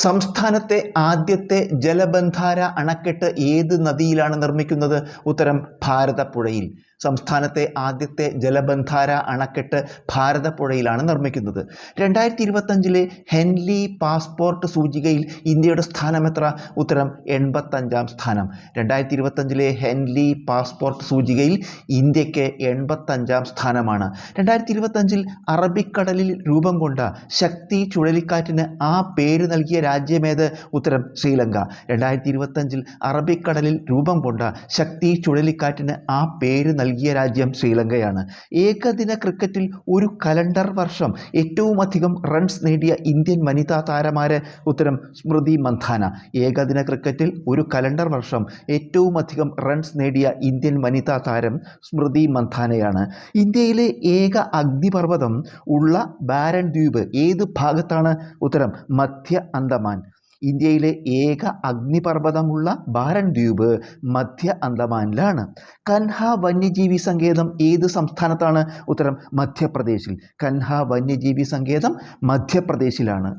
സംസ്ഥാനത്തെ ആദ്യത്തെ ജലബന്ധാര അണക്കെട്ട് ഏത് നദിയിലാണ് നിർമ്മിക്കുന്നത്? ഉത്തരം ഭാരതപ്പുഴയിൽ. സംസ്ഥാനത്തെ ആദ്യത്തെ ജലബന്ധാര അണക്കെട്ട് ഭാരതപ്പുഴയിലാണ് നിർമ്മിക്കുന്നത്. 2025 ഹെൻലി പാസ്പോർട്ട് സൂചികയിൽ ഇന്ത്യയുടെ സ്ഥാനം എത്ര? ഉത്തരം 85-ാം സ്ഥാനം. 2025 ഹെൻലി പാസ്പോർട്ട് സൂചികയിൽ ഇന്ത്യക്ക് 85-ാം സ്ഥാനമാണ്. 2025 അറബിക്കടലിൽ രൂപം കൊണ്ട ശക്തി ചുഴലിക്കാറ്റിന് ആ പേര് നൽകിയ രാജ്യമേത്? ഉത്തരം ശ്രീലങ്ക. 2025 അറബിക്കടലിൽ രൂപം കൊണ്ട ശക്തി ചുഴലിക്കാറ്റിന് ആ പേര് നൽകിയ രാജ്യം ശ്രീലങ്കയാണ്. ഏകദിന ക്രിക്കറ്റിൽ ഒരു കലണ്ടർ വർഷം ഏറ്റവും അധികം റൺസ് നേടിയ ഇന്ത്യൻ വനിതാ താരമാര്? ഉത്തരം സ്മൃതി മന്ധാന. ഏകദിന ക്രിക്കറ്റിൽ ഒരു കലണ്ടർ വർഷം ഏറ്റവും അധികം റൺസ് നേടിയ ഇന്ത്യൻ വനിതാ താരം സ്മൃതി മന്ധാനയാണ്. ഇന്ത്യയിലെ ഏക അഗ്നിപർവ്വതം ഉള്ള ബാരൻ ദ്വീപ് ഏത് ഭാഗത്താണ്? ഉത്തരം മധ്യ അന്തമാൻ. ഇന്ത്യയിലെ ഏക അഗ്നിപർവ്വതമുള്ള ബാരൻ ദ്വീപ് മധ്യ അന്തമാനിലാണ്. കൻഹ വന്യജീവി സങ്കേതം ഏത് സംസ്ഥാനത്താണ്? ഉത്തരം മധ്യപ്രദേശിൽ. കൻഹ വന്യജീവി സങ്കേതം മധ്യപ്രദേശിലാണ്.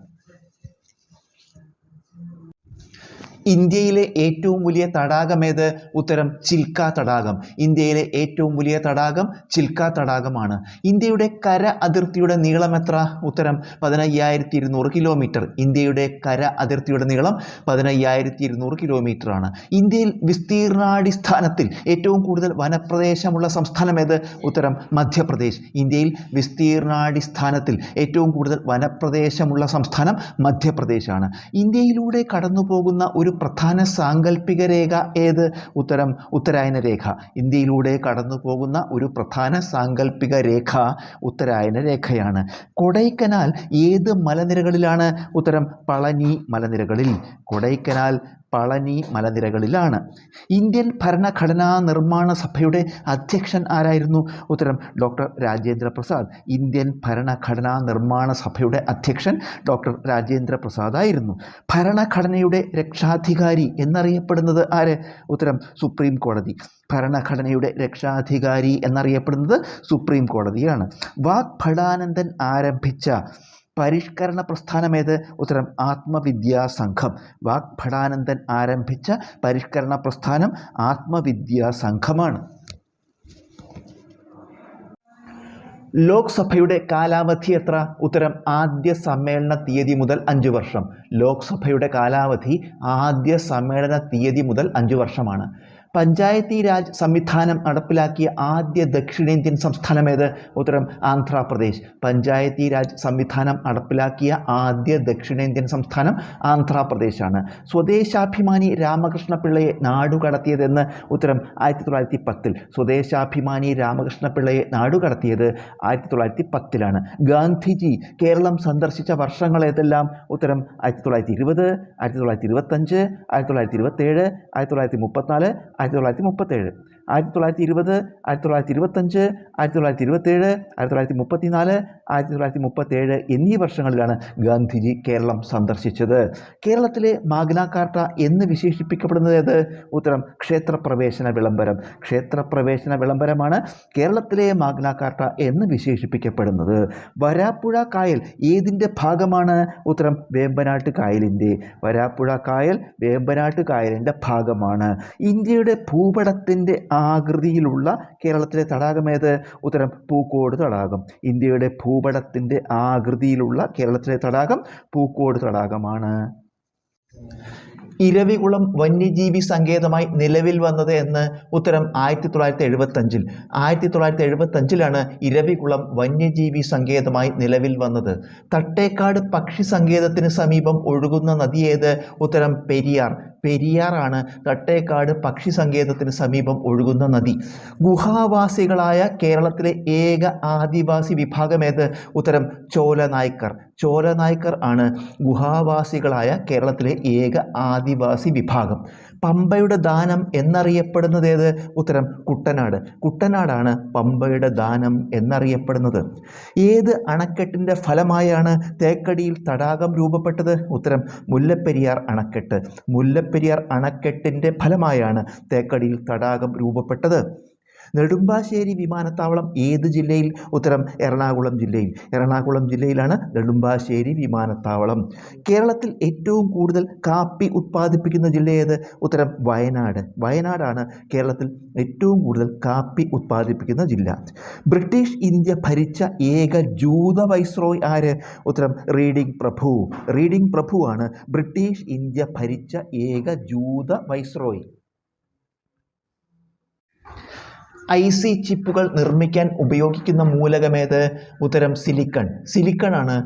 ഇന്ത്യയിലെ ഏറ്റവും വലിയ തടാകമേത്? ഉത്തരം ചിൽക്ക തടാകം. ഇന്ത്യയിലെ ഏറ്റവും വലിയ തടാകം ചിൽക്ക തടാകമാണ്. ഇന്ത്യയുടെ കര അതിർത്തിയുടെ നീളം എത്ര? ഉത്തരം 15,200 കിലോമീറ്റർ. ഇന്ത്യയുടെ കര അതിർത്തിയുടെ നീളം 15,200 കിലോമീറ്റർ ആണ്. ഇന്ത്യയിൽ വിസ്തീർണാടിസ്ഥാനത്തിൽ ഏറ്റവും കൂടുതൽ വനപ്രദേശമുള്ള സംസ്ഥാനം ഏത്? ഉത്തരം മധ്യപ്രദേശ്. ഇന്ത്യയിൽ വിസ്തീർണാടിസ്ഥാനത്തിൽ ഏറ്റവും കൂടുതൽ വനപ്രദേശമുള്ള സംസ്ഥാനം മധ്യപ്രദേശാണ്. ഇന്ത്യയിലൂടെ കടന്നു പോകുന്ന ഒരു പ്രധാന സാങ്കല്പിക രേഖ ഏത്? ഉത്തരം ഉത്തരായന രേഖ. ഇന്ത്യയിലൂടെ കടന്നു പോകുന്ന ഒരു പ്രധാന സാങ്കല്പിക രേഖ ഉത്തരായന രേഖയാണ്. കൊടൈക്കനാൽ ഏത് മലനിരകളിലാണ്? ഉത്തരം പളനി മലനിരകളിൽ. കൊടൈക്കനാൽ പളനി മലനിരകളിലാണ്. ഇന്ത്യൻ ഭരണഘടനാ നിർമ്മാണ സഭയുടെ അധ്യക്ഷൻ ആരായിരുന്നു? ഉത്തരം ഡോക്ടർ രാജേന്ദ്ര പ്രസാദ്. ഇന്ത്യൻ ഭരണഘടനാ നിർമ്മാണ സഭയുടെ അധ്യക്ഷൻ ഡോക്ടർ രാജേന്ദ്ര പ്രസാദ് ആയിരുന്നു. ഭരണഘടനയുടെ രക്ഷാധികാരി എന്നറിയപ്പെടുന്നത് ആര്? ഉത്തരം സുപ്രീം കോടതി. ഭരണഘടനയുടെ രക്ഷാധികാരി എന്നറിയപ്പെടുന്നത് സുപ്രീം കോടതിയാണ്. വാഗ്ഭടാനന്ദൻ ആരംഭിച്ച പരിഷ്കരണ പ്രസ്ഥാനമേത്? ഉത്തരം ആത്മവിദ്യാ സംഘം. വാഗ്ഭടാനന്ദൻ ആരംഭിച്ച പരിഷ്കരണ പ്രസ്ഥാനം ആത്മവിദ്യാ സംഘമാണ്. ലോക്സഭയുടെ കാലാവധി എത്ര? ഉത്തരം ആദ്യ സമ്മേളന തീയതി മുതൽ 5 വർഷം. ലോക്സഭയുടെ കാലാവധി ആദ്യ സമ്മേളന തീയതി മുതൽ 5 വർഷമാണ്. പഞ്ചായത്തി രാജ് സംവിധാനം നടപ്പിലാക്കിയ ആദ്യ ദക്ഷിണേന്ത്യൻ സംസ്ഥാനമേത്? ഉത്തരം ആന്ധ്രാപ്രദേശ്. പഞ്ചായത്തി രാജ് സംവിധാനം നടപ്പിലാക്കിയ ആദ്യ ദക്ഷിണേന്ത്യൻ സംസ്ഥാനം ആന്ധ്രാപ്രദേശാണ്. സ്വദേശാഭിമാനി രാമകൃഷ്ണ പിള്ളയെ നാടുകടത്തിയതെന്ന്? ഉത്തരം 1910. സ്വദേശാഭിമാനി രാമകൃഷ്ണ പിള്ളയെ നാടുകടത്തിയത് 1910 ഗാന്ധിജി കേരളം സന്ദർശിച്ച വർഷങ്ങൾ ഏതെല്ലാം? ഉത്തരം 1920, 1925, 1927, 1934, 1937. 1920, 1925, 1927, 1934, 1937 എന്നീ വർഷങ്ങളിലാണ് ഗാന്ധിജി കേരളം സന്ദർശിച്ചത്. കേരളത്തിലെ മാഗ്ന കാർട്ട എന്ന് വിശേഷിപ്പിക്കപ്പെടുന്നത് ഏത്? ഉത്തരം ക്ഷേത്രപ്രവേശന വിളംബരം. ക്ഷേത്രപ്രവേശന വിളംബരമാണ് കേരളത്തിലെ മാഗ്ന കാർട്ട എന്ന് വിശേഷിപ്പിക്കപ്പെടുന്നത്. വരാപ്പുഴ കായൽ ഏതിൻ്റെ ഭാഗമാണ്? ഉത്തരം വേമ്പനാട്ട് കായലിൻ്റെ. വരാപ്പുഴ കായൽ വേമ്പനാട്ട് കായലിൻ്റെ ഭാഗമാണ്. ഇന്ത്യയുടെ ഭൂപടത്തിൻ്റെ ആകൃതിയിലുള്ള കേരളത്തിലെ തടാകമേത്? ഉത്തരം പൂക്കോട് തടാകം. ഇന്ത്യയുടെ ഭൂപടത്തിൻ്റെ ആകൃതിയിലുള്ള കേരളത്തിലെ തടാകം പൂക്കോട് തടാകമാണ്. ഇരവികുളം വന്യജീവി സങ്കേതമായി നിലവിൽ വന്നത് എന്ന്? ഉത്തരം 1975. 1975 ഇരവികുളം വന്യജീവി സങ്കേതമായി നിലവിൽ വന്നത്. തട്ടേക്കാട് പക്ഷി സങ്കേതത്തിന് സമീപം ഒഴുകുന്ന നദി ഏത്? ഉത്തരം പെരിയാർ. പെരിയാറാണ് തട്ടേക്കാട് പക്ഷി സങ്കേതത്തിന് സമീപം ഒഴുകുന്ന നദി. ഗുഹാവാസികളായ കേരളത്തിലെ ഏക ആദിവാസി വിഭാഗമേത്? ഉത്തരം ചോല നായ്ക്കർ. ചോല നായ്ക്കർ ആണ് ഗുഹാവാസികളായ കേരളത്തിലെ ഏക ആദിവാസി വിഭാഗം. പമ്പയുടെ ദാനം എന്നറിയപ്പെടുന്നത് ഏത്? ഉത്തരം കുട്ടനാട്. കുട്ടനാടാണ് പമ്പയുടെ ദാനം എന്നറിയപ്പെടുന്നത്. ഏത് അണക്കെട്ടിൻ്റെ ഫലമായാണ് തേക്കടിയിൽ തടാകം രൂപപ്പെട്ടത്? ഉത്തരം മുല്ലപ്പെരിയാർ അണക്കെട്ട്. മുല്ലപ്പെരിയാർ അണക്കെട്ടിൻ്റെ ഫലമായാണ് തേക്കടിയിൽ തടാകം രൂപപ്പെട്ടത്. നെടുമ്പാശ്ശേരി വിമാനത്താവളം ഏത് ജില്ലയിൽ? ഉത്തരം എറണാകുളം ജില്ലയിൽ. എറണാകുളം ജില്ലയിലാണ് നെടുമ്പാശ്ശേരി വിമാനത്താവളം. കേരളത്തിൽ ഏറ്റവും കൂടുതൽ കാപ്പി ഉത്പാദിപ്പിക്കുന്ന ജില്ല ഏത്? ഉത്തരം വയനാട്. വയനാടാണ് കേരളത്തിൽ ഏറ്റവും കൂടുതൽ കാപ്പി ഉത്പാദിപ്പിക്കുന്ന ജില്ല. ബ്രിട്ടീഷ് ഇന്ത്യ ഭരിച്ച ഏക ജൂത വൈസ്രോയ് ആര്? ഉത്തരം റീഡിംഗ് പ്രഭു. റീഡിംഗ് പ്രഭു ആണ് ബ്രിട്ടീഷ് ഇന്ത്യ ഭരിച്ച ഏക ജൂത വൈസ്രോയ്. IC ചിപ്പുകൾ നിർമ്മിക്കാൻ ഉപയോഗിക്കുന്ന മൂലകമേത്? ഉത്തരം സിലിക്കൺ. സിലിക്കൺ ആണ്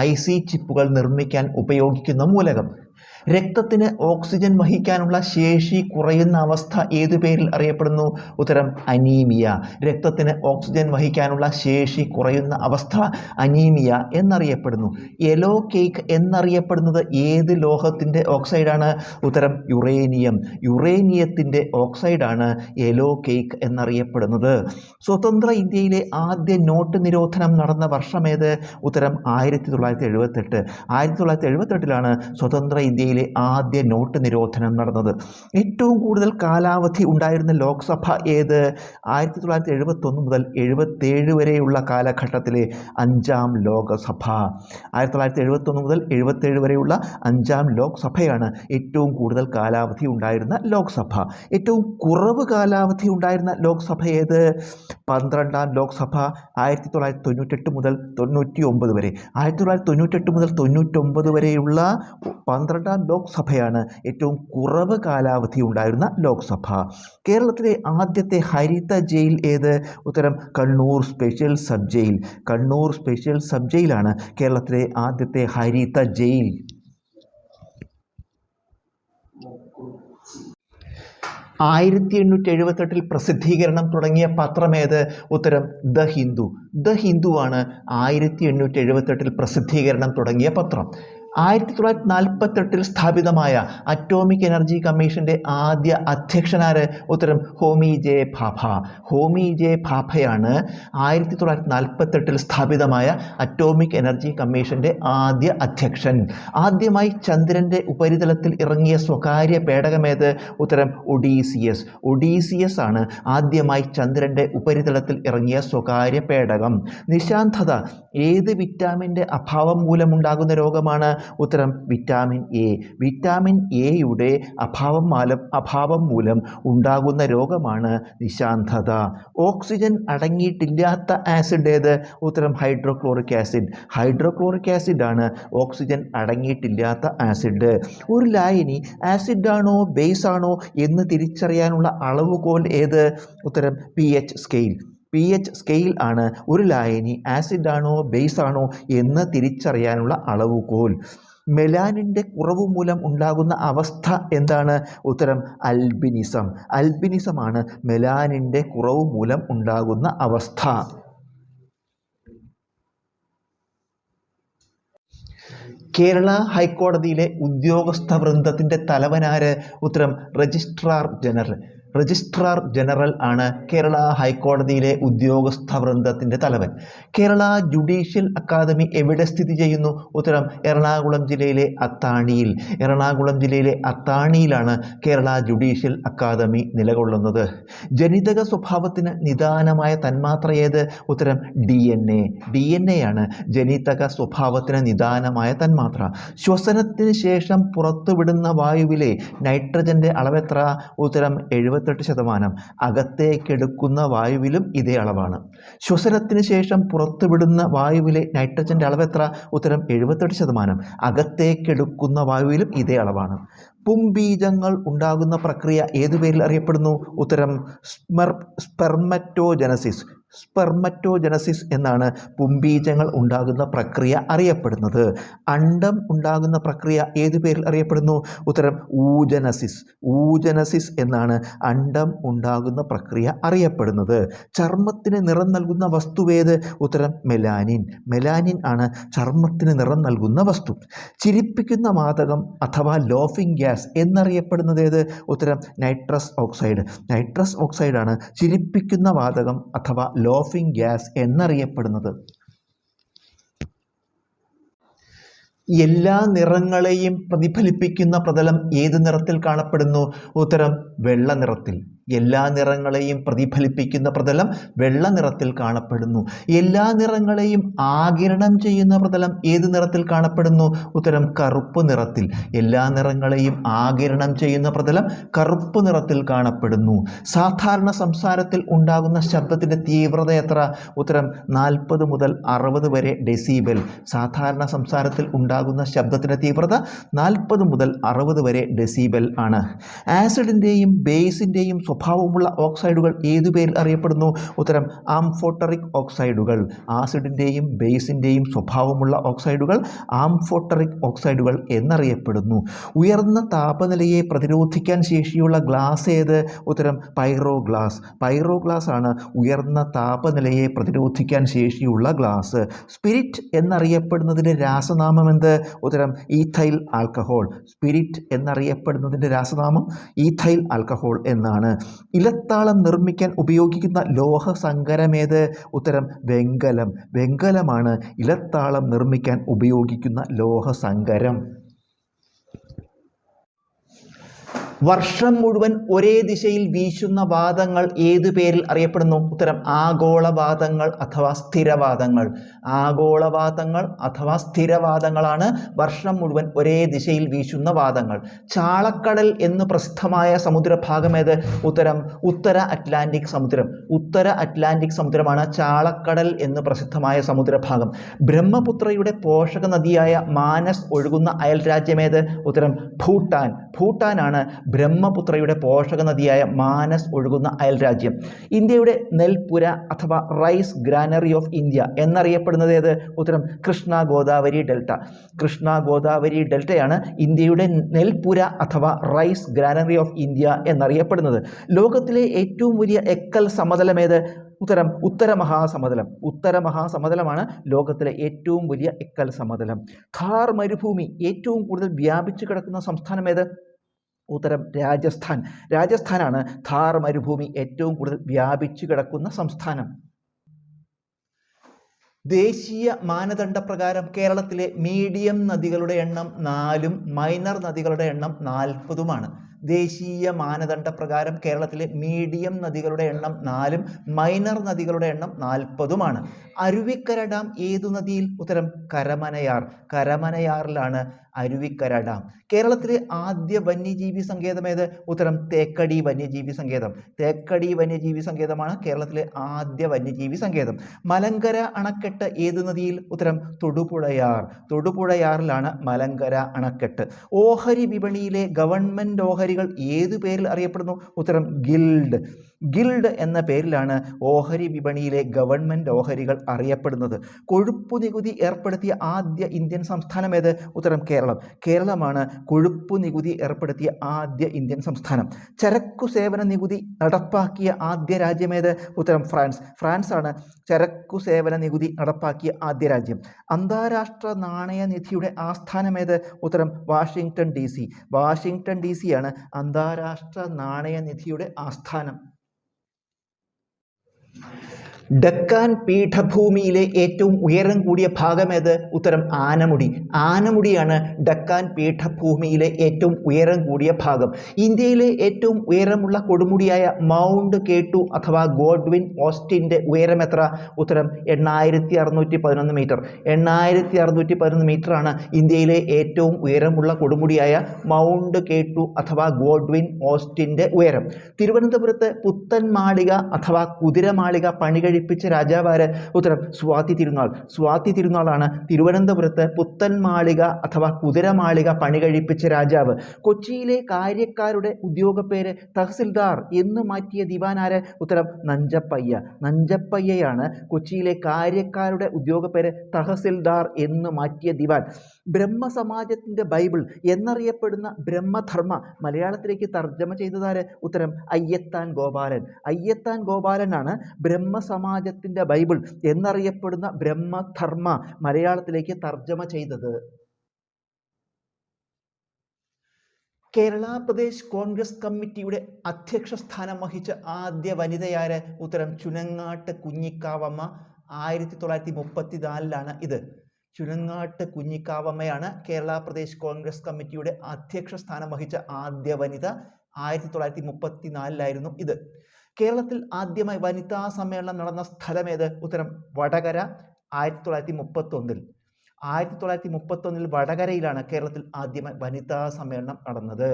IC ചിപ്പുകൾ നിർമ്മിക്കാൻ ഉപയോഗിക്കുന്ന മൂലകം. രക്തത്തിന് ഓക്സിജൻ വഹിക്കാനുള്ള ശേഷി കുറയുന്ന അവസ്ഥ ഏതു പേരിൽ അറിയപ്പെടുന്നു? ഉത്തരം അനീമിയ. രക്തത്തിന് ഓക്സിജൻ വഹിക്കാനുള്ള ശേഷി കുറയുന്ന അവസ്ഥ അനീമിയ എന്നറിയപ്പെടുന്നു. യെല്ലോ കേക്ക് എന്നറിയപ്പെടുന്നത് ഏത് ലോഹത്തിൻ്റെ ഓക്സൈഡാണ്? ഉത്തരം യുറേനിയം. യുറേനിയത്തിൻ്റെ ഓക്സൈഡാണ് യെല്ലോ കേക്ക് എന്നറിയപ്പെടുന്നത്. സ്വതന്ത്ര ഇന്ത്യയിലെ ആദ്യ നോട്ട് നിരോധനം നടന്ന വർഷമേത്? ഉത്തരം 1978. 1978 സ്വതന്ത്ര ഇന്ത്യയിലെ ആദ്യ നോട്ട് നിരോധനം നടന്നത്. ഏറ്റവും കൂടുതൽ കാലാവധി ഉണ്ടായിരുന്ന ലോക്സഭ ഏത്? 1971 മുതൽ 77 വരെയുള്ള കാലഘട്ടത്തിലെ 5ാം ലോകസഭ. 1971 മുതൽ 77 വരെയുള്ള 5ാം ലോക്സഭയാണ് ഏറ്റവും കൂടുതൽ കാലാവധി ഉണ്ടായിരുന്ന ലോക്സഭ. ഏറ്റവും കുറവ് കാലാവധി ഉണ്ടായിരുന്ന ലോക്സഭ ഏത്? 12ാം ലോക്സഭ 1998 മുതൽ 99 വരെ. 1998 മുതൽ 99 വരെയുള്ള 12ാം ലോക്സഭയാണ് ഏറ്റവും കുറവ് കാലാവധി ഉണ്ടായിരുന്ന ലോക്സഭ. കേരളത്തിലെ ആദ്യത്തെ ഹരിത ജയിൽ ഏത്? ഉത്തരം Kannur special sub jail. Kannur special sub ജയിലാണ് കേരളത്തിലെ ആദ്യത്തെ ഹരിത ജയിൽ. ൽ പ്രസിദ്ധീകരണം തുടങ്ങിയ പത്രമേത്? ഉത്തരം ദ ഹിന്ദു. ദ ഹിന്ദു ആണ് 1878 പ്രസിദ്ധീകരണം തുടങ്ങിയ പത്രം. 1948 സ്ഥാപിതമായ അറ്റോമിക് എനർജി കമ്മീഷന്റെ ആദ്യ അധ്യക്ഷനാര്? ഉത്തരം ഹോമി ജെ ഭാഭ. ഹോമി ജെ ഭാഭയാണ് 1948 സ്ഥാപിതമായ അറ്റോമിക് എനർജി കമ്മീഷന്റെ ആദ്യ അധ്യക്ഷൻ. ആദ്യമായി ചന്ദ്രന്റെ ഉപരിതലത്തിൽ ഇറങ്ങിയ സ്വകാര്യ പേടകമേത്? ഉത്തരം ഒഡീസിയസ്. ഒഡീസിയസ് ആണ് ആദ്യമായി ചന്ദ്രന്റെ ഉപരിതലത്തിൽ ഇറങ്ങിയ സ്വകാര്യ പേടകം. നിശാന്തത ഏത് വിറ്റാമിൻ്റെ അഭാവം മൂലമുണ്ടാകുന്ന രോഗമാണ്? ഉത്തരം വിറ്റാമിൻ എ. വിറ്റാമിൻ എയുടെ അഭാവം മൂലം ഉണ്ടാകുന്ന രോഗമാണ് നിശാന്തത. ഓക്സിജൻ അടങ്ങിയിട്ടില്ലാത്ത ആസിഡ് ഏത്? ഉത്തരം ഹൈഡ്രോക്ലോറിക് ആസിഡ്. ഹൈഡ്രോക്ലോറിക് ആസിഡ് ആണ് ഓക്സിജൻ അടങ്ങിയിട്ടില്ലാത്ത ആസിഡ്. ഒരു ലായനി ആസിഡ് ആണോ ബേസ് ആണോ എന്ന് തിരിച്ചറിയാനുള്ള അളവുകോൽ ഏത്? ഉത്തരം pH സ്കെയിൽ. pH സ്കെയിൽ ആണ് ഒരു ലായനി ആസിഡ് ആണോ ബേസ് ആണോ എന്ന് തിരിച്ചറിയാനുള്ള അളവുകോൽ. മെലാനിൻ്റെ കുറവ് മൂലം ഉണ്ടാകുന്ന അവസ്ഥ എന്താണ്? ഉത്തരം അൽബിനിസം. അൽബിനിസമാണ് മെലാനിൻ്റെ കുറവ് മൂലം ഉണ്ടാകുന്ന അവസ്ഥ. കേരള ഹൈക്കോടതിയിലെ ഉദ്യോഗസ്ഥ വൃന്ദത്തിൻ്റെ തലവനാര്? ഉത്തരം രജിസ്ട്രാർ ജനറൽ. രജിസ്ട്രാർ ജനറൽ ആണ് കേരള ഹൈക്കോടതിയിലെ ഉദ്യോഗസ്ഥ വൃന്ദത്തിൻ്റെ തലവൻ. കേരള ജുഡീഷ്യൽ അക്കാദമി എവിടെ സ്ഥിതി ചെയ്യുന്നു? ഉത്തരം എറണാകുളം ജില്ലയിലെ അത്താണിയിൽ. എറണാകുളം ജില്ലയിലെ അത്താണിയിലാണ് കേരള ജുഡീഷ്യൽ അക്കാദമി നിലകൊള്ളുന്നത്. ജനിതക സ്വഭാവത്തിന് നിദാനമായ തന്മാത്ര ഏത്? ഉത്തരം DNA. DNA ആണ് ജനിതക സ്വഭാവത്തിന് നിദാനമായ തന്മാത്ര. ശ്വസനത്തിന് ശേഷം പുറത്തുവിടുന്ന വായുവിലെ നൈട്രജൻ്റെ അളവെത്ര? ഉത്തരം 78%. അകത്തേക്കെടുക്കുന്ന വായുവിലും ഇതേ അളവാണ്. ശ്വസനത്തിന് ശേഷം പുറത്തുവിടുന്ന വായുവിലെ നൈട്രജൻ്റെ അളവെത്ര? ഉത്തരം 78%. അകത്തേക്കെടുക്കുന്ന വായുവിലും ഇതേ അളവാണ്. പുംബീജങ്ങൾ ഉണ്ടാകുന്ന പ്രക്രിയ ഏതു പേരിൽ അറിയപ്പെടുന്നു? ഉത്തരം സ്പെർമറ്റോജനസിസ്. സ്പെർമറ്റോജനസിസ് എന്നാണ് പുംബീജങ്ങൾ ഉണ്ടാകുന്ന പ്രക്രിയ അറിയപ്പെടുന്നത്. അണ്ഡം ഉണ്ടാകുന്ന പ്രക്രിയ ഏതു പേരിൽ അറിയപ്പെടുന്നു? ഉത്തരം ഊജനസിസ്. ഊജനസിസ് എന്നാണ് അണ്ഡം ഉണ്ടാകുന്ന പ്രക്രിയ അറിയപ്പെടുന്നത്. ചർമ്മത്തിന് നിറം നൽകുന്ന വസ്തുവേത്? ഉത്തരം മെലാനിൻ. മെലാനിൻ ആണ് ചർമ്മത്തിന് നിറം നൽകുന്ന വസ്തു. ചിരിപ്പിക്കുന്ന വാതകം അഥവാ ലോഫിംഗ് ഗ്യാസ് എന്നറിയപ്പെടുന്നത് ഏത്? ഉത്തരം നൈട്രസ് ഓക്സൈഡ്. നൈട്രസ് ഓക്സൈഡാണ് ചിരിപ്പിക്കുന്ന വാതകം അഥവാ ലോഫിംഗ് ഗ്യാസ് എന്നറിയപ്പെടുന്നത്. എല്ലാ നിറങ്ങളെയും പ്രതിഫലിപ്പിക്കുന്ന പ്രതലം ഏത് നിറത്തിൽ കാണപ്പെടുന്നു? ഉത്തരം വെള്ള നിറത്തിൽ. എല്ലാ നിറങ്ങളെയും പ്രതിഫലിപ്പിക്കുന്ന പ്രതലം വെള്ള നിറത്തിൽ കാണപ്പെടുന്നു. എല്ലാ നിറങ്ങളെയും ആഗിരണം ചെയ്യുന്ന പ്രതലം ഏത് നിറത്തിൽ കാണപ്പെടുന്നു? ഉത്തരം കറുപ്പ് നിറത്തിൽ. എല്ലാ നിറങ്ങളെയും ആഗിരണം ചെയ്യുന്ന പ്രതലം കറുപ്പ് നിറത്തിൽ കാണപ്പെടുന്നു. സാധാരണ സംസാരത്തിൽ ഉണ്ടാകുന്ന ശബ്ദത്തിൻ്റെ തീവ്രത എത്ര? ഉത്തരം 40 മുതൽ 60 വരെ ഡെസിബൽ. സാധാരണ സംസാരത്തിൽ ഉണ്ടാകുന്ന ശബ്ദത്തിൻ്റെ തീവ്രത 40 മുതൽ 60 വരെ ഡെസിബൽ ആണ്. ആസിഡിൻ്റെയും ബേസിൻ്റെയും സ്വഭാവമുള്ള ഓക്സൈഡുകൾ ഏതു പേരിൽ അറിയപ്പെടുന്നു? ഉത്തരം ആംഫോട്ടറിക് ഓക്സൈഡുകൾ. ആസിഡിൻ്റെയും ബേസിൻ്റെയും സ്വഭാവമുള്ള ഓക്സൈഡുകൾ ആംഫോട്ടറിക് ഓക്സൈഡുകൾ എന്നറിയപ്പെടുന്നു. ഉയർന്ന താപനിലയെ പ്രതിരോധിക്കാൻ ശേഷിയുള്ള ഗ്ലാസ് ഏത്? ഉത്തരം പൈറോ ഗ്ലാസ്. പൈറോ ഗ്ലാസ് ആണ് ഉയർന്ന താപനിലയെ പ്രതിരോധിക്കാൻ ശേഷിയുള്ള ഗ്ലാസ്. സ്പിരിറ്റ് എന്നറിയപ്പെടുന്നതിൻ്റെ രാസനാമം എന്ത്? ഉത്തരം ഈഥൈൽ ആൽക്കഹോൾ. സ്പിരിറ്റ് എന്നറിയപ്പെടുന്നതിൻ്റെ രാസനാമം ഈഥൈൽ ആൽക്കഹോൾ എന്നാണ്. ഇലത്താളം നിർമ്മിക്കാൻ ഉപയോഗിക്കുന്ന ലോഹസങ്കരമേത്? ഉത്തരം വെങ്കലം. വെങ്കലമാണ് ഇലത്താളം നിർമ്മിക്കാൻ ഉപയോഗിക്കുന്ന ലോഹസങ്കരം. വർഷം മുഴുവൻ ഒരേ ദിശയിൽ വീശുന്ന വാദങ്ങൾ ഏതു പേരിൽ അറിയപ്പെടുന്നു? ഉത്തരം ആഗോളവാദങ്ങൾ അഥവാ സ്ഥിരവാദങ്ങൾ. ആഗോളവാദങ്ങൾ അഥവാ സ്ഥിരവാദങ്ങളാണ് വർഷം മുഴുവൻ ഒരേ ദിശയിൽ വീശുന്ന വാദങ്ങൾ. ചാളക്കടൽ എന്ന് പ്രസിദ്ധമായ സമുദ്രഭാഗം ഏത്? ഉത്തരം ഉത്തര അറ്റ്ലാന്റിക് സമുദ്രം. ഉത്തര അറ്റ്ലാന്റിക് സമുദ്രമാണ് ചാളക്കടൽ എന്ന് പ്രസിദ്ധമായ സമുദ്രഭാഗം. ബ്രഹ്മപുത്രയുടെ പോഷക നദിയായ മാനസ് ഒഴുകുന്ന അയൽ രാജ്യമേത്? ഉത്തരം ഭൂട്ടാൻ. ഭൂട്ടാനാണ് ബ്രഹ്മപുത്രയുടെ പോഷക നദിയായ മാനസ് ഒഴുകുന്ന അയൽ രാജ്യം. ഇന്ത്യയുടെ നെൽപ്പുര അഥവാ റൈസ് ഗ്രാനറി ഓഫ് ഇന്ത്യ എന്നറിയപ്പെടുന്നത് ഏത്? ഉത്തരം കൃഷ്ണ ഗോദാവരി ഡെൽറ്റ. കൃഷ്ണ ഗോദാവരി ഡെൽറ്റയാണ് ഇന്ത്യയുടെ നെൽപ്പുര അഥവാ റൈസ് ഗ്രാനറി ഓഫ് ഇന്ത്യ എന്നറിയപ്പെടുന്നത്. ലോകത്തിലെ ഏറ്റവും വലിയ എക്കൽ സമതലം ഏത്? ഉത്തരം ഉത്തരമഹാസമതലം. ഉത്തരമഹാസമതലമാണ് ലോകത്തിലെ ഏറ്റവും വലിയ എക്കൽ സമതലം. ഥാർ മരുഭൂമി ഏറ്റവും കൂടുതൽ വ്യാപിച്ചു കിടക്കുന്ന സംസ്ഥാനം ഏത്? ഉത്തരം രാജസ്ഥാൻ. രാജസ്ഥാനാണ് ഥാർ മരുഭൂമി ഏറ്റവും കൂടുതൽ വ്യാപിച്ചു കിടക്കുന്ന സംസ്ഥാനം. ദേശീയ മാനദണ്ഡപ്രകാരം കേരളത്തിലെ മീഡിയം നദികളുടെ എണ്ണം 4-ഉം മൈനർ നദികളുടെ എണ്ണം 40-ഉമാണ്. ദേശീയ മാനദണ്ഡപ്രകാരം കേരളത്തിലെ മീഡിയം നദികളുടെ എണ്ണം 4-ഉം മൈനർ നദികളുടെ എണ്ണം 40-ഉമാണ്. അരുവിക്കര ഡാം ഏതു നദിയിൽ? ഉത്തരം കരമനയാർ. കരമനയാറിലാണ് അരുവിക്കര ഡാം. കേരളത്തിലെ ആദ്യ വന്യജീവി സങ്കേതം ഏത്? ഉത്തരം തേക്കടി വന്യജീവി സങ്കേതം. തേക്കടി വന്യജീവി സങ്കേതമാണ് കേരളത്തിലെ ആദ്യ വന്യജീവി സങ്കേതം. മലങ്കര അണക്കെട്ട് ഏതു നദിയിൽ? ഉത്തരം തൊടുപുഴയാർ. തൊടുപുഴയാറിലാണ് മലങ്കര അണക്കെട്ട്. ഓഹരി വിപണിയിലെ ഗവൺമെൻറ് ഓഹരികൾ ഏതു പേരിൽ അറിയപ്പെടുന്നു? ഉത്തരം ഗിൽഡ്. ഗിൽഡ് എന്ന പേരിലാണ് ഓഹരി വിപണിയിലെ ഗവൺമെൻറ് ഓഹരികൾ അറിയപ്പെടുന്നത്. കൊഴുപ്പു നികുതി ഏർപ്പെടുത്തിയ ആദ്യ ഇന്ത്യൻ സംസ്ഥാനം ഏത്? ഉത്തരം കേരളം. കേരളമാണ് കൊഴുപ്പു നികുതി ഏർപ്പെടുത്തിയ ആദ്യ ഇന്ത്യൻ സംസ്ഥാനം. ചരക്കു സേവന നികുതി നടപ്പാക്കിയ ആദ്യ രാജ്യമേത്? ഉത്തരം ഫ്രാൻസ്. ഫ്രാൻസ് ആണ് ചരക്കു സേവന നികുതി നടപ്പാക്കിയ ആദ്യ രാജ്യം. അന്താരാഷ്ട്ര നാണയനിധിയുടെ ആസ്ഥാനമേത്? ഉത്തരം വാഷിംഗ്ടൺ DC. വാഷിംഗ്ടൺ DC ആണ് അന്താരാഷ്ട്ര നാണയനിധിയുടെ ആസ്ഥാനം. ഡക്കാൻ പീഠഭൂമിയിലെ ഏറ്റവും ഉയരം കൂടിയ ഭാഗമേത്? ഉത്തരം ആനമുടി. ആനമുടിയാണ് ഡക്കാൻ പീഠഭൂമിയിലെ ഏറ്റവും ഉയരം കൂടിയ ഭാഗം. ഇന്ത്യയിലെ ഏറ്റവും ഉയരമുള്ള കൊടുമുടിയായ മൗണ്ട് K2 അഥവാ ഗോഡ്വിൻ ഓസ്റ്റിൻ്റെ ഉയരം എത്ര? ഉത്തരം 8611 മീറ്റർ. 8611 മീറ്ററാണ് ഇന്ത്യയിലെ ഏറ്റവും ഉയരമുള്ള കൊടുമുടിയായ മൗണ്ട് K2 അഥവാ ഗോഡ്വിൻ ഓസ്റ്റിൻ്റെ ഉയരം. തിരുവനന്തപുരത്ത് പുത്തൻ മാളിക അഥവാ കുതിരമാളിക പണികഴിപ്പിച്ച രാജാവാര്? ഉത്തരം സ്വാതി തിരുനാൾ. സ്വാതി തിരുനാളാണ് തിരുവനന്തപുരത്ത് പുത്തൻ മാളിക അഥവാ കുതിരമാളിക പണികഴിപ്പിച്ച രാജാവ്. കൊച്ചിയിലെ കാര്യക്കാരുടെ ഉദ്യോഗപ്പേര് തഹസിൽദാർ എന്ന് മാറ്റിയ ദിവാനാര്? ഉത്തരം നഞ്ചപ്പയ്യ. നഞ്ചപ്പയ്യയാണ് കൊച്ചിയിലെ കാര്യക്കാരുടെ ഉദ്യോഗപ്പേര് തഹസിൽദാർ എന്ന് മാറ്റിയ ദിവാൻ. ബ്രഹ്മസമാജത്തിൻ്റെ ബൈബിൾ എന്നറിയപ്പെടുന്ന ബ്രഹ്മധർമ്മ മലയാളത്തിലേക്ക് തർജ്ജമ ചെയ്തതാര്? ഉത്തരം അയ്യത്താൻ ഗോപാലൻ. അയ്യത്താൻ ഗോപാലനാണ് ബ്രഹ്മസമാജത്തിൻ്റെ ബൈബിൾ എന്നറിയപ്പെടുന്ന ബ്രഹ്മധർമ്മ മലയാളത്തിലേക്ക് തർജ്ജമ ചെയ്തത്. കേരള പ്രദേശ് കോൺഗ്രസ് കമ്മിറ്റിയുടെ അധ്യക്ഷ സ്ഥാനം വഹിച്ച ആദ്യ വനിതയാര്? ഉത്തരം ചുനങ്ങാട്ട് കുഞ്ഞിക്കാവമ്മ. 1934 ഇത്. ചുനങ്ങാട്ട് കുഞ്ഞിക്കാവമ്മയാണ് കേരള പ്രദേശ് കോൺഗ്രസ് കമ്മിറ്റിയുടെ അധ്യക്ഷ സ്ഥാനം വഹിച്ച ആദ്യ വനിത. 1934 ഇത്. കേരളത്തിൽ ആദ്യമായി വനിതാ സമ്മേളനം നടന്ന സ്ഥലമേത്? ഉത്തരം വടകര. 1931. 1931 വടകരയിലാണ് കേരളത്തിൽ ആദ്യമായി വനിതാ സമ്മേളനം നടന്നത്.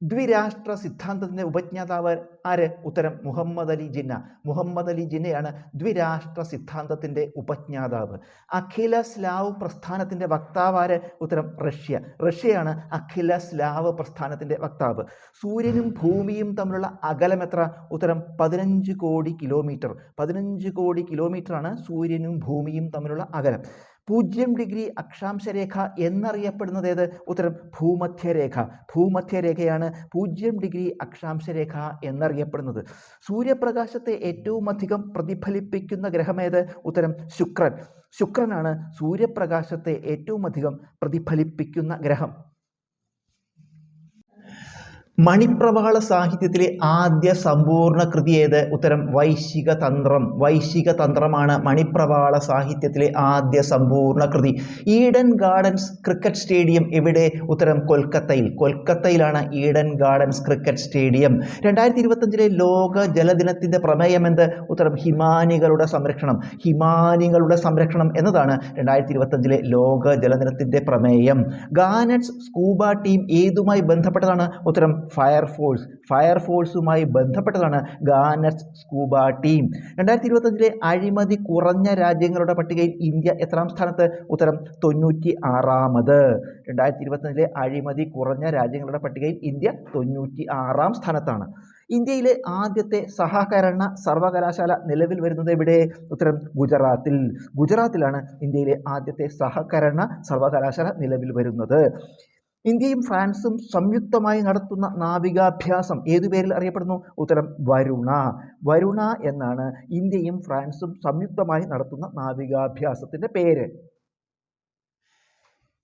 ദ്വിരാഷ്ട്ര സിദ്ധാന്തത്തിന്റെ ഉപജ്ഞാതാവ് ആര്? ഉത്തരം മുഹമ്മദ് അലി ജിന്ന. മുഹമ്മദ് അലി ജിന്നയാണ് ദ്വിരാഷ്ട്ര സിദ്ധാന്തത്തിന്റെ ഉപജ്ഞാതാവ്. അഖില സ്ലാവ് പ്രസ്ഥാനത്തിന്റെ വക്താവ് ആര്? ഉത്തരം റഷ്യ. റഷ്യയാണ് അഖില സ്ലാവ് പ്രസ്ഥാനത്തിന്റെ വക്താവ്. സൂര്യനും ഭൂമിയും തമ്മിലുള്ള അകലം എത്ര? ഉത്തരം 15 കോടി കിലോമീറ്റർ. 15 കോടി കിലോമീറ്ററാണ് സൂര്യനും ഭൂമിയും തമ്മിലുള്ള അകലം. 0 ഡിഗ്രി അക്ഷാംശരേഖ എന്നറിയപ്പെടുന്നത് ഏത്? ഉത്തരം ഭൂമധ്യരേഖ. ഭൂമധ്യരേഖയാണ് 0 ഡിഗ്രി അക്ഷാംശരേഖ എന്നറിയപ്പെടുന്നത്. സൂര്യപ്രകാശത്തെ ഏറ്റവും അധികം പ്രതിഫലിപ്പിക്കുന്ന ഗ്രഹമേത്? ഉത്തരം ശുക്രൻ. ശുക്രനാണ് സൂര്യപ്രകാശത്തെ ഏറ്റവും അധികം പ്രതിഫലിപ്പിക്കുന്ന ഗ്രഹം. മണിപ്രവാള സാഹിത്യത്തിലെ ആദ്യ സമ്പൂർണ്ണ കൃതി ഏത്? ഉത്തരം വൈശിക തന്ത്രം. വൈശിക തന്ത്രമാണ് മണിപ്രവാള സാഹിത്യത്തിലെ ആദ്യ സമ്പൂർണ്ണ കൃതി. ഈഡൻ ഗാർഡൻസ് ക്രിക്കറ്റ് സ്റ്റേഡിയം എവിടെ? ഉത്തരം കൊൽക്കത്തയിൽ. കൊൽക്കത്തയിലാണ് ഈഡൻ ഗാർഡൻസ് ക്രിക്കറ്റ് സ്റ്റേഡിയം. 2025 ലോക ജലദിനത്തിന്റെ പ്രമേയം എന്ത്? ഉത്തരം ഹിമാനികളുടെ സംരക്ഷണം. ഹിമാനികളുടെ സംരക്ഷണം എന്നതാണ് 2025 ലോക ജലദിനത്തിന്റെ പ്രമേയം. ഗാനറ്റ്സ് സ്കൂബ ടീം ഏതുമായി ബന്ധപ്പെട്ടതാണ്? ഉത്തരം ഫയർഫോഴ്സ്. ഫയർഫോഴ്സുമായി ബന്ധപ്പെട്ടതാണ് ഗാനറ്റ്സ് സ്കൂബ ടീം. 2025 അഴിമതി കുറഞ്ഞ രാജ്യങ്ങളുടെ പട്ടികയിൽ ഇന്ത്യ എത്രാം സ്ഥാനത്ത്? ഉത്തരം 96ാമത്. 2025 അഴിമതി കുറഞ്ഞ രാജ്യങ്ങളുടെ പട്ടികയിൽ ഇന്ത്യ 96ാം സ്ഥാനത്താണ്. ഇന്ത്യയിലെ ആദ്യത്തെ സഹകരണ സർവകലാശാല നിലവിൽ വരുന്നത് എവിടെ? ഉത്തരം ഗുജറാത്തിൽ. ഗുജറാത്തിലാണ് ഇന്ത്യയിലെ ആദ്യത്തെ സഹകരണ സർവകലാശാല നിലവിൽ വരുന്നത്. ഇന്ത്യയും ഫ്രാൻസും സംയുക്തമായി നടത്തുന്ന നാവികാഭ്യാസം ഏതു പേരിൽ അറിയപ്പെടുന്നു? ഉത്തരം വരുണ. വരുണ എന്നാണ് ഇന്ത്യയും ഫ്രാൻസും സംയുക്തമായി നടത്തുന്ന നാവികാഭ്യാസത്തിന്റെ പേര്.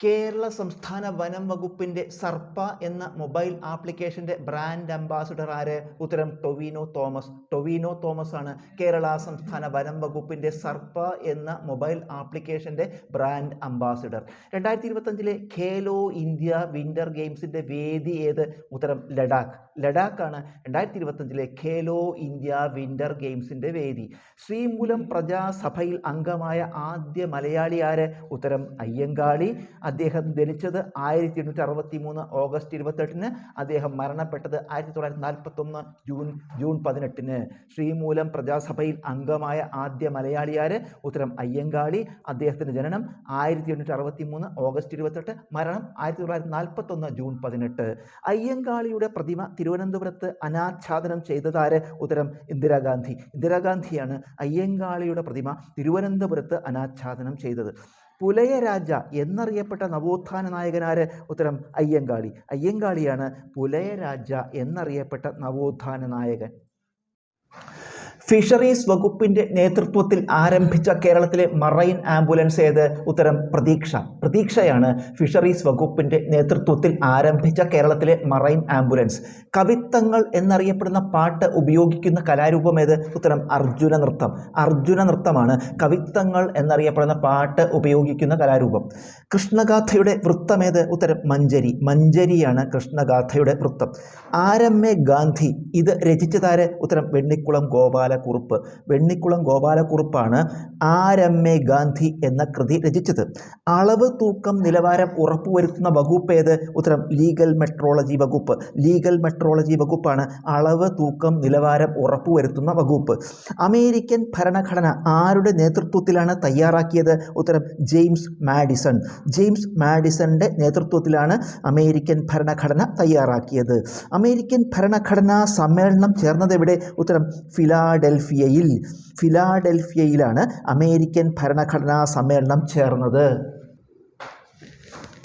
കേരള സംസ്ഥാന വനം വകുപ്പിന്റെ സർപ്പ എന്ന മൊബൈൽ ആപ്ലിക്കേഷന്റെ ബ്രാൻഡ് അംബാസിഡർ ആര്? ഉത്തരം ടൊവിനോ തോമസ്. ടൊവിനോ തോമസ് ആണ് കേരള സംസ്ഥാന വനം വകുപ്പിന്റെ സർപ്പ എന്ന മൊബൈൽ ആപ്ലിക്കേഷന്റെ brand ambassador. 2025 Khelo India winter ഗെയിംസിന്റെ വേദി ഏത്? ഉത്തരം ലഡാക്ക്. ലഡാക്ക് ആണ് 2025 ഖേലോ ഇന്ത്യ വിന്റർ ഗെയിംസിന്റെ വേദി. ശ്രീമൂലം പ്രജാസഭയിൽ അംഗമായ ആദ്യ മലയാളി ആര്? ഉത്തരം അയ്യങ്കാളി. അദ്ദേഹം ജനിച്ചത് 1863 ഓഗസ്റ്റ് 28-ന്. അദ്ദേഹം മരണപ്പെട്ടത് 1941 ജൂൺ 18-ന്. ശ്രീമൂലം പ്രജാസഭയിൽ അംഗമായ ആദ്യ മലയാളിയാര്? ഉത്തരം അയ്യങ്കാളി. അദ്ദേഹത്തിന്റെ ജനനം 1863 ഓഗസ്റ്റ് 28, മരണം 1941 ജൂൺ 18. അയ്യങ്കാളിയുടെ പ്രതിമ തിരുവനന്തപുരത്ത് അനാച്ഛാദനം ചെയ്തതാര്? ഉത്തരം ഇന്ദിരാഗാന്ധി. ഇന്ദിരാഗാന്ധിയാണ് അയ്യങ്കാളിയുടെ പ്രതിമ തിരുവനന്തപുരത്ത് അനാച്ഛാദനം ചെയ്തത്. പുലയരാജ എന്നറിയപ്പെട്ട നവോത്ഥാന നായകനാര്? ഉത്തരം അയ്യങ്കാളി. അയ്യങ്കാളിയാണ് പുലയരാജ എന്നറിയപ്പെട്ട നവോത്ഥാന നായകൻ. ഫിഷറീസ് വകുപ്പിന്റെ നേതൃത്വത്തിൽ ആരംഭിച്ച കേരളത്തിലെ മറൈൻ ആംബുലൻസ് ഏത്? ഉത്തരം പ്രതീക്ഷ. പ്രതീക്ഷയാണ് ഫിഷറീസ് വകുപ്പിന്റെ നേതൃത്വത്തിൽ ആരംഭിച്ച കേരളത്തിലെ മറൈൻ ആംബുലൻസ്. കവിത്തങ്ങൾ എന്നറിയപ്പെടുന്ന പാട്ട് ഉപയോഗിക്കുന്ന കലാരൂപം ഏത്? ഉത്തരം അർജുന നൃത്തം. അർജുന നൃത്തമാണ് കവിത്തങ്ങൾ എന്നറിയപ്പെടുന്ന പാട്ട് ഉപയോഗിക്കുന്ന കലാരൂപം. കൃഷ്ണഗാഥയുടെ വൃത്തമേത്? ഉത്തരം മഞ്ചരി. മഞ്ചരിയാണ് കൃഷ്ണഗാഥയുടെ വൃത്തം. ആരമ്മേ ഗാന്ധി ഇത് രചിച്ചതാര്? ഉത്തരം വെണ്ണിക്കുളം ഗോപാലകുറുപ്പ്. വെണ്ണിക്കുളം ഗോപാലകുറുപ്പാണ് ആരമ്മേ ഗാന്ധി എന്ന കൃതി രചിച്ചത്. അളവ് തൂക്കം നിലവാരം ഉറപ്പുവരുത്തുന്ന വകുപ്പ് ഏത്? ഉത്തരം ലീഗൽ മെട്രോളജി വകുപ്പ്. ലീഗൽ മെട്രോളജി വകുപ്പാണ് അളവ് തൂക്കം നിലവാരം ഉറപ്പുവരുത്തുന്ന വകുപ്പ്. അമേരിക്കൻ ഭരണഘടന ആരുടെ നേതൃത്വത്തിലാണ് തയ്യാറാക്കിയത്? ഉത്തരം ജെയിംസ് മാഡിസൺ. ജെയിംസ് മാഡിസന്റെ നേതൃത്വത്തിലാണ് അമേരിക്കൻ ഭരണഘടന തയ്യാറാക്കിയത്. അമേരിക്കൻ ഭരണഘടനാ സമ്മേളനം ചേർന്നത് എവിടെ? ഉത്തരം ഫിലാഡൽഫിയയിൽ. ഫിലാഡൽഫിയയിലാണ് അമേരിക്കൻ ഭരണഘടനാ സമ്മേളനം ചേർന്നത്.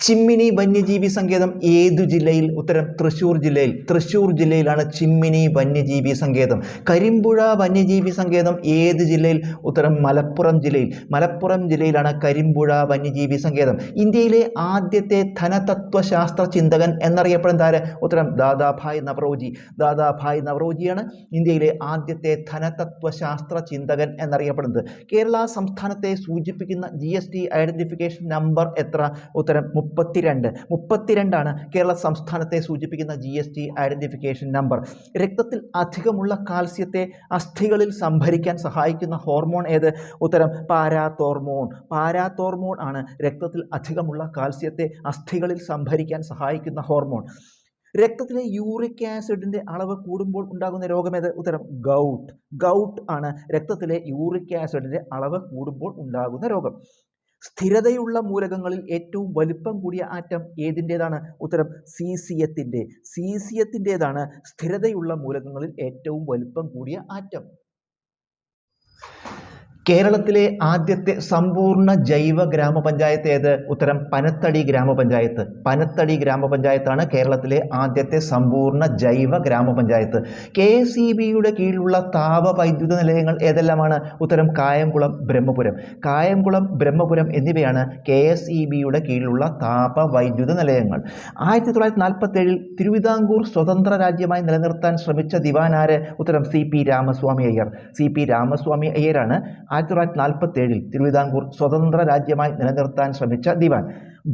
ചിമ്മിനി വന്യജീവി സങ്കേതം ഏതു ജില്ലയിൽ? ഉത്തരം തൃശ്ശൂർ ജില്ലയിൽ. തൃശ്ശൂർ ജില്ലയിലാണ് ചിമ്മിനി വന്യജീവി സങ്കേതം. കരിമ്പുഴ വന്യജീവി സങ്കേതം ഏത് ജില്ലയിൽ? ഉത്തരം മലപ്പുറം ജില്ലയിൽ. മലപ്പുറം ജില്ലയിലാണ് കരിമ്പുഴ വന്യജീവി സങ്കേതം. ഇന്ത്യയിലെ ആദ്യത്തെ ധനതത്വശാസ്ത്ര ചിന്തകൻ എന്നറിയപ്പെടുന്ന ആര്? ഉത്തരം ദാദാഭായ് നവറോജി. ദാദാഭായ് നവറോജിയാണ് ഇന്ത്യയിലെ ആദ്യത്തെ ധനതത്വശാസ്ത്ര ചിന്തകൻ എന്നറിയപ്പെടുന്നത്. കേരള സംസ്ഥാനത്തെ സൂചിപ്പിക്കുന്ന GST ഐഡന്റിഫിക്കേഷൻ നമ്പർ എത്ര? ഉത്തരം 32 കേരള സംസ്ഥാനത്തെ സൂചിപ്പിക്കുന്ന GST ഐഡന്റിഫിക്കേഷൻ നമ്പർ. രക്തത്തിൽ അധികമുള്ള കാൽസ്യത്തെ അസ്ഥികളിൽ സംഭരിക്കാൻ സഹായിക്കുന്ന ഹോർമോൺ ഏത്? ഉത്തരം പാരാതോർമോൺ. പാരാതോർമോൺ ആണ് രക്തത്തിൽ അധികമുള്ള കാൽസ്യത്തെ അസ്ഥികളിൽ സംഭരിക്കാൻ സഹായിക്കുന്ന ഹോർമോൺ. രക്തത്തിലെ യൂറിക് ആസിഡിന്റെ അളവ് കൂടുമ്പോൾ ഉണ്ടാകുന്ന രോഗമേത്? ഉത്തരം ഗൗട്ട്. ഗൗട്ട് ആണ് രക്തത്തിലെ യൂറിക് ആസിഡിന്റെ അളവ് കൂടുമ്പോൾ ഉണ്ടാകുന്ന രോഗം. സ്ഥിരതയുള്ള മൂലകങ്ങളിൽ ഏറ്റവും വലിപ്പം കൂടിയ ആറ്റം ഏതിൻ്റെതാണ്? ഉത്തരം സീസിയത്തിൻ്റെ. സീസിയത്തിൻ്റെതാണ് സ്ഥിരതയുള്ള മൂലകങ്ങളിൽ ഏറ്റവും വലിപ്പം കൂടിയ ആറ്റം. കേരളത്തിലെ ആദ്യത്തെ സമ്പൂർണ്ണ ജൈവ ഗ്രാമപഞ്ചായത്ത് ഏത്? ഉത്തരം പനത്തടി ഗ്രാമപഞ്ചായത്ത്. പനത്തടി ഗ്രാമപഞ്ചായത്താണ് കേരളത്തിലെ ആദ്യത്തെ സമ്പൂർണ്ണ ജൈവ ഗ്രാമപഞ്ചായത്ത്. KSEBയുടെ കീഴിലുള്ള താപവൈദ്യുത നിലയങ്ങൾ ഏതെല്ലാമാണ്? ഉത്തരം കായംകുളം, ബ്രഹ്മപുരം. കായംകുളം, ബ്രഹ്മപുരം എന്നിവയാണ് KSEBയുടെ കീഴിലുള്ള താപവൈദ്യുത നിലയങ്ങൾ. 1947 തിരുവിതാംകൂർ സ്വതന്ത്ര രാജ്യമായി നിലനിർത്താൻ ശ്രമിച്ച ദിവാനാര്? ഉത്തരം CP രാമസ്വാമി അയ്യർ. CP രാമസ്വാമി അയ്യരാണ് 1947 തിരുവിതാംകൂർ സ്വതന്ത്ര രാജ്യമായി നിലനിർത്താൻ ശ്രമിച്ച ദിവാൻ.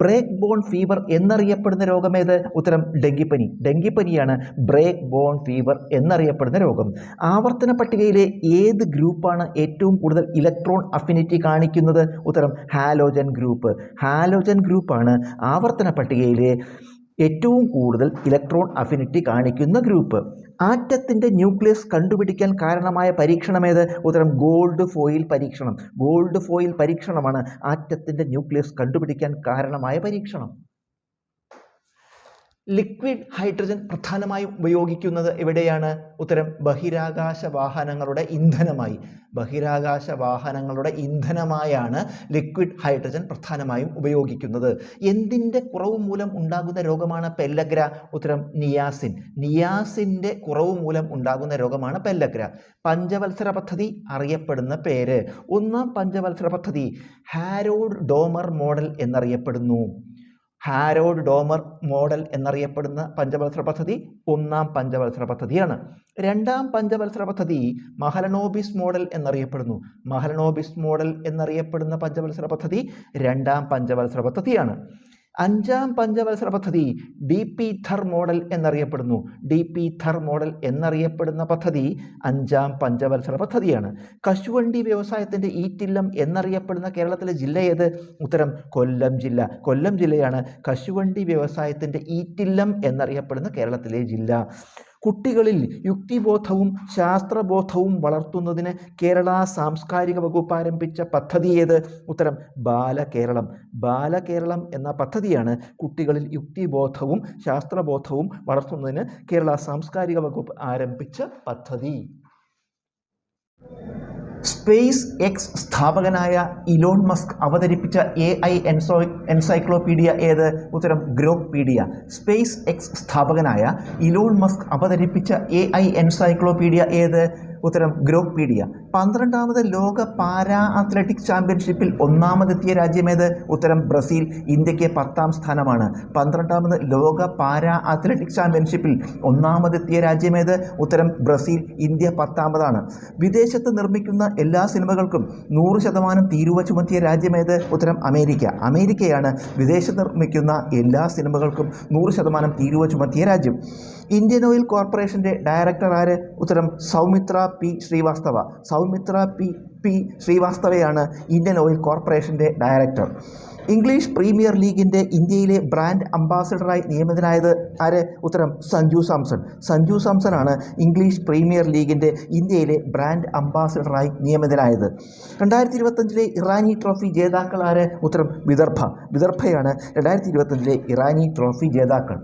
ബ്രേക്ക് ബോൺ ഫീവർ എന്നറിയപ്പെടുന്ന രോഗമേത്? ഉത്തരം ഡെങ്കിപ്പനി. ഡെങ്കിപ്പനിയാണ് ബ്രേക്ക് ബോൺ ഫീവർ എന്നറിയപ്പെടുന്ന രോഗം. ആവർത്തന പട്ടികയിലെ ഏത് ഗ്രൂപ്പാണ് ഏറ്റവും കൂടുതൽ ഇലക്ട്രോൺ അഫിനിറ്റി കാണിക്കുന്നത്? ഉത്തരം ഹാലോജൻ ഗ്രൂപ്പ്. ഹാലോജൻ ഗ്രൂപ്പാണ് ആവർത്തന പട്ടികയിലെ ഏറ്റവും കൂടുതൽ ഇലക്ട്രോൺ അഫിനിറ്റി കാണിക്കുന്ന ഗ്രൂപ്പ്. ആറ്റത്തിൻ്റെ ന്യൂക്ലിയസ് കണ്ടുപിടിക്കാൻ കാരണമായ പരീക്ഷണമേത്? ഉത്തരം ഗോൾഡ് ഫോയിൽ പരീക്ഷണം. ഗോൾഡ് ഫോയിൽ പരീക്ഷണമാണ് ആറ്റത്തിൻ്റെ ന്യൂക്ലിയസ് കണ്ടുപിടിക്കാൻ കാരണമായ പരീക്ഷണം. ലിക്വിഡ് ഹൈഡ്രജൻ പ്രധാനമായും ഉപയോഗിക്കുന്നത് എവിടെയാണ്? ഉത്തരം ബഹിരാകാശ വാഹനങ്ങളുടെ ഇന്ധനമായി. ബഹിരാകാശ വാഹനങ്ങളുടെ ഇന്ധനമായാണ് ലിക്വിഡ് ഹൈഡ്രജൻ പ്രധാനമായും ഉപയോഗിക്കുന്നത്. എന്തിൻ്റെ കുറവ് മൂലം ഉണ്ടാകുന്ന രോഗമാണ് പെല്ലഗ്ര? ഉത്തരം നിയാസിൻ. നിയാസിൻ്റെ കുറവ് മൂലം ഉണ്ടാകുന്ന രോഗമാണ് പെല്ലഗ്ര. പഞ്ചവത്സര പദ്ധതി അറിയപ്പെടുന്ന പേര്. ഒന്നാം പഞ്ചവത്സര പദ്ധതി ഹാരോൾഡ് ഡോമർ മോഡൽ എന്നറിയപ്പെടുന്നു. ഹാരോൾഡ് ഡോമർ മോഡൽ എന്നറിയപ്പെടുന്ന പഞ്ചവത്സര പദ്ധതി ഒന്നാം പഞ്ചവത്സര പദ്ധതിയാണ്. രണ്ടാം പഞ്ചവത്സര പദ്ധതി മഹലനോബിസ് മോഡൽ എന്നറിയപ്പെടുന്നു. മഹലനോബിസ് മോഡൽ എന്നറിയപ്പെടുന്ന പഞ്ചവത്സര പദ്ധതി രണ്ടാം പഞ്ചവത്സര പദ്ധതിയാണ്. അഞ്ചാം പഞ്ചവത്സര പദ്ധതി DP ധർ മോഡൽ എന്നറിയപ്പെടുന്നു. DP ധർ മോഡൽ എന്നറിയപ്പെടുന്ന പദ്ധതി അഞ്ചാം പഞ്ചവത്സര പദ്ധതിയാണ്. കശുവണ്ടി വ്യവസായത്തിൻ്റെ ഈറ്റില്ലം എന്നറിയപ്പെടുന്ന കേരളത്തിലെ ജില്ല ഏത്? ഉത്തരം കൊല്ലം ജില്ല. കൊല്ലം ജില്ലയാണ് കശുവണ്ടി വ്യവസായത്തിൻ്റെ ഈറ്റില്ലം എന്നറിയപ്പെടുന്ന കേരളത്തിലെ ജില്ല. കുട്ടികളിൽ യുക്തിബോധവും ശാസ്ത്രബോധവും വളർത്തുന്നതിന് കേരള സാംസ്കാരിക വകുപ്പ് ആരംഭിച്ച പദ്ധതി ഏത്? ഉത്തരം ബാലകേരളം. ബാലകേരളം എന്ന പദ്ധതിയാണ് കുട്ടികളിൽ യുക്തിബോധവും ശാസ്ത്രബോധവും വളർത്തുന്നതിന് കേരള സാംസ്കാരിക വകുപ്പ് ആരംഭിച്ച പദ്ധതി. സ്പേസ് എക്സ് സ്ഥാപകനായ ഇലോൺ മസ്ക് അവതരിപ്പിച്ച AI എൻസൈക്ലോപീഡിയ ഏത്? ഉത്തരം ഗ്രോക്പീഡിയ. സ്പേസ് എക്സ് സ്ഥാപകനായ ഇലോൺ മസ്ക് അവതരിപ്പിച്ച AI എൻസൈക്ലോപീഡിയ ഏത്? ഉത്തരം ഗ്രോക്പീഡിയ. 12ാമത് ലോക പാരാ അത്ലറ്റിക്സ് ചാമ്പ്യൻഷിപ്പിൽ ഒന്നാമതെത്തിയ രാജ്യമേത്? ഉത്തരം ബ്രസീൽ. ഇന്ത്യക്ക് 10ാം സ്ഥാനമാണ്. 12ാമത് ലോക പാരാ അത്ലറ്റിക്സ് ചാമ്പ്യൻഷിപ്പിൽ ഒന്നാമതെത്തിയ രാജ്യമേത്? ഉത്തരം ബ്രസീൽ. ഇന്ത്യ 10ാമതാണ്. വിദേശത്ത് നിർമ്മിക്കുന്ന എല്ലാ സിനിമകൾക്കും 100% തീരുവ ചുമത്തിയ രാജ്യമേത്? ഉത്തരം അമേരിക്ക. അമേരിക്കയാണ് വിദേശത്ത് നിർമ്മിക്കുന്ന എല്ലാ സിനിമകൾക്കും 100% തീരുവ ചുമത്തിയ രാജ്യം. ഇന്ത്യൻ ഓയിൽ കോർപ്പറേഷൻ്റെ ഡയറക്ടർ ആര്? ഉത്തരം സൗമിത്ര P ശ്രീവാസ്തവ. സൗമിത്ര P ശ്രീവാസ്തവയാണ് ഇന്ത്യൻ ഓയിൽ കോർപ്പറേഷൻ്റെ ഡയറക്ടർ. ഇംഗ്ലീഷ് പ്രീമിയർ ലീഗിൻ്റെ ഇന്ത്യയിലെ ബ്രാൻഡ് അംബാസിഡറായി നിയമിതനായത് ആര്? ഉത്തരം സഞ്ജു സാംസൺ. സഞ്ജു സാംസണാണ് ഇംഗ്ലീഷ് പ്രീമിയർ ലീഗിൻ്റെ ഇന്ത്യയിലെ ബ്രാൻഡ് അംബാസിഡറായി നിയമിതനായത്. 2025 ഇറാനി ട്രോഫി ജേതാക്കൾ ആര്? ഉത്തരം വിദർഭ. വിദർഭയാണ് 2025 ഇറാനി ട്രോഫി ജേതാക്കൾ.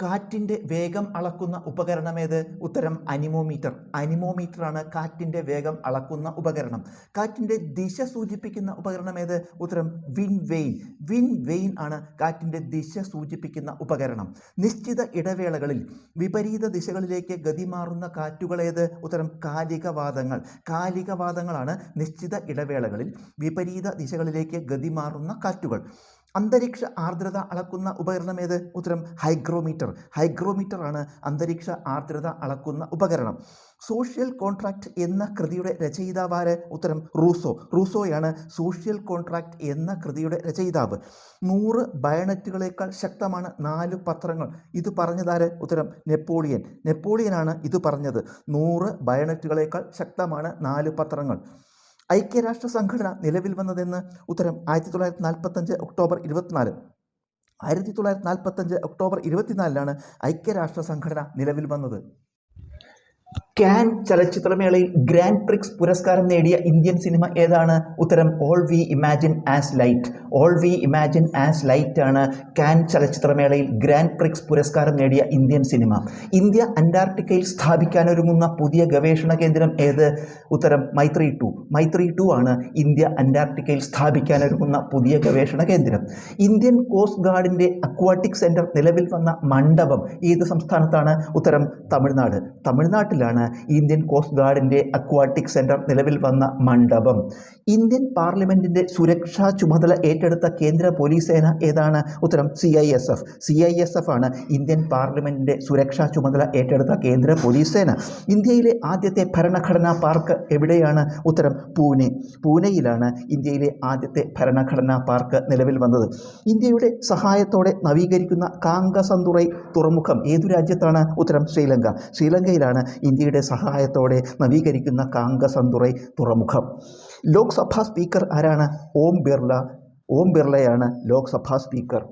കാറ്റിൻ്റെ വേഗം അളക്കുന്ന ഉപകരണമേത്? ഉത്തരം അനിമോമീറ്റർ. അനിമോമീറ്ററാണ് കാറ്റിൻ്റെ വേഗം അളക്കുന്ന ഉപകരണം. കാറ്റിൻ്റെ ദിശ സൂചിപ്പിക്കുന്ന ഉപകരണമേത്? ഉത്തരം വിൻവെയിൻ. വിൻവെയിൻ ആണ് കാറ്റിൻ്റെ ദിശ സൂചിപ്പിക്കുന്ന ഉപകരണം. നിശ്ചിത ഇടവേളകളിൽ വിപരീത ദിശകളിലേക്ക് ഗതിമാറുന്ന കാറ്റുകളേത്? ഉത്തരം കാലികവാതങ്ങൾ. കാലികവാതങ്ങളാണ് നിശ്ചിത ഇടവേളകളിൽ വിപരീത ദിശകളിലേക്ക് ഗതിമാറുന്ന കാറ്റുകൾ. അന്തരീക്ഷ ആർദ്രത അളക്കുന്ന ഉപകരണം ഏത്? ഉത്തരം ഹൈഗ്രോമീറ്റർ. ഹൈഗ്രോമീറ്റർ ആണ് അന്തരീക്ഷ ആർദ്രത അളക്കുന്ന ഉപകരണം. സോഷ്യൽ കോൺട്രാക്ട് എന്ന കൃതിയുടെ രചയിതാവാര്? ഉത്തരം റൂസോ. റൂസോയാണ് സോഷ്യൽ കോൺട്രാക്ട് എന്ന കൃതിയുടെ രചയിതാവ്. 100 ബയണറ്റുകളേക്കാൾ ശക്തമാണ് 4 പത്രങ്ങൾ. ഇത് പറഞ്ഞതാര്? ഉത്തരം നെപ്പോളിയൻ. നെപ്പോളിയനാണ് ഇത് പറഞ്ഞത്. 100 ബയണറ്റുകളേക്കാൾ ശക്തമാണ് 4 പത്രങ്ങൾ. ഐക്യരാഷ്ട്ര സംഘടന നിലവിൽ വന്നതെന്ന്? ഉത്തരം 1945 ഒക്ടോബർ 24. 1945 ഒക്ടോബർ 24 ഐക്യരാഷ്ട്ര സംഘടന നിലവിൽ വന്നത്. കാൻ ചലച്ചിത്രമേളയിൽ ഗ്രാൻഡ് പ്രിക്സ് പുരസ്കാരം നേടിയ ഇന്ത്യൻ സിനിമ ഏതാണ്? ഉത്തരം all we imagine as light. All we imagine as light ആണ് കാൻ ചലച്ചിത്രമേളയിൽ ഗ്രാൻഡ് പ്രിക്സ് പുരസ്കാരം നേടിയ ഇന്ത്യൻ സിനിമ. ഇന്ത്യ അന്റാർട്ടിക്കയിൽ സ്ഥാപിക്കാനൊരുങ്ങുന്ന പുതിയ ഗവേഷണ കേന്ദ്രം ഏത്? ഉത്തരം മൈത്രി 2. മൈത്രി 2 ആണ് ഇന്ത്യ അന്റാർട്ടിക്കയിൽ സ്ഥാപിക്കാനൊരുങ്ങുന്ന പുതിയ ഗവേഷണ കേന്ദ്രം. ഇന്ത്യൻ കോസ്റ്റ് ഗാർഡിൻ്റെ അക്വാട്ടിക് സെൻറ്റർ നിലവിൽ വന്ന മണ്ഡപം ഏത് സംസ്ഥാനത്താണ്? ഉത്തരം തമിഴ്നാട്. തമിഴ്നാട്ടിലാണ് ഇന്ത്യൻ കോസ്റ്റ് ഗാർഡിൻ്റെ അക്വാട്ടിക് സെൻറ്റർ നിലവിൽ വന്ന മണ്ഡപം. ഇന്ത്യൻ പാർലമെൻറ്റിൻ്റെ സുരക്ഷാ ചുമതല ഏറ്റെടുത്ത കേന്ദ്ര പോലീസ് സേന ഏതാണ്? ഉത്തരം CISF. CISF ആണ് ഇന്ത്യൻ പാർലമെൻറ്റിൻ്റെ സുരക്ഷാ ചുമതല ഏറ്റെടുത്ത കേന്ദ്ര പോലീസ് സേന. ഇന്ത്യയിലെ ആദ്യത്തെ ഭരണഘടനാ പാർക്ക് എവിടെയാണ്? ഉത്തരം പൂനെ. പൂനെയിലാണ് ഇന്ത്യയിലെ ആദ്യത്തെ ഭരണഘടനാ പാർക്ക് നിലവിൽ വന്നത്. ഇന്ത്യയുടെ സഹായത്തോടെ നവീകരിക്കുന്ന കാങ്കസന്തുറൈ തുറമുഖം ഏതു രാജ്യത്താണ്? ഉത്തരം ശ്രീലങ്ക. ശ്രീലങ്കയിലാണ് ഇന്ത്യയുടെ സഹായത്തോടെ നവീകരിക്കുന്ന കാങ്കസന്തുറൈ തുറമുഖം. ലോക്സഭാ സ്പീക്കർ ആരാണ്? ഓം ബിർള. ഓം ബിർളയാണ് ലോക്സഭാ സ്പീക്കർ.